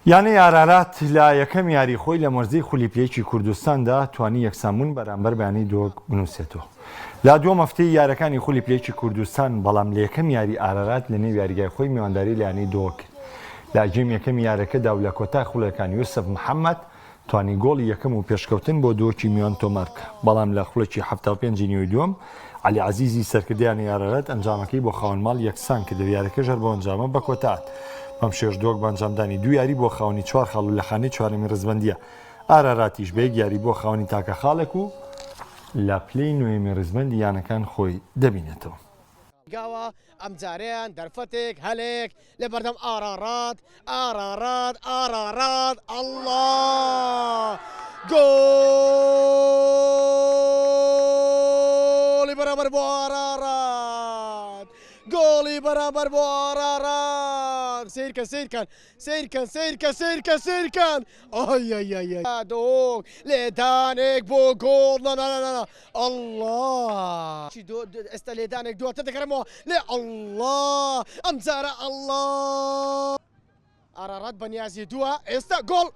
یانەی ئارارات لە یەکەم یاری خۆی لە مۆرزەی خولیپیەکی کوردستاندا توانی یەکسانبوون بەرامبەر بەیانی دۆک بنووسێتەوە. لا دووەم هەفتەی یاریەکانی خولیپیەکی کوردستان بەڵام لە یەکەم یاری ئارارات لە نێو یاریگای خۆی میوانداری لە یانەی دۆک لە ئەجێم یەکەم یاریەکەدا و لە کۆتا خوڵەکانی یوسف محەممەد توانی گۆڵی یەکەم و پێشکەوتن بۆ دۆکی میوان تۆمارکە، بەڵام لە خوڵێکی 75 نیوەی دووەم علی عەزیزی سەرکردیانی ئارارات ئەنجامەکەی بۆ خاوەنماڵ یەکسان کە دەویارەکە ژەر بۆ ئەنجامە بە کۆتات. بەم شێش دۆک بەنجامدانی دو یاری بۆ خاوەنی 4 خاڵ و لە خانەی چوارەمی ڕزبەندیە. ئاراراتیش بە یەک یاری بۆ خاوەنی تاکە خاڵێک و لە پلەی نوێمی ڕزبەندی یانەکان خۆی دەبینێتەوە. گاوە ئەم جارەیان دەرفەتێک هەلێک لە بەردەم ئارارات الله گۆڵی بەرامبەر بۆ ئارارات، گۆڵی بەرامبەر بۆ ئارارات. سیرکەن دۆک لێدانێک بۆ گۆڵ الله ئێستا لێدانێک دواتە دەکەرەمەوە لێ الله ئەم جارە الله ئارارات بەنیازی دووە ئێستا گۆڵ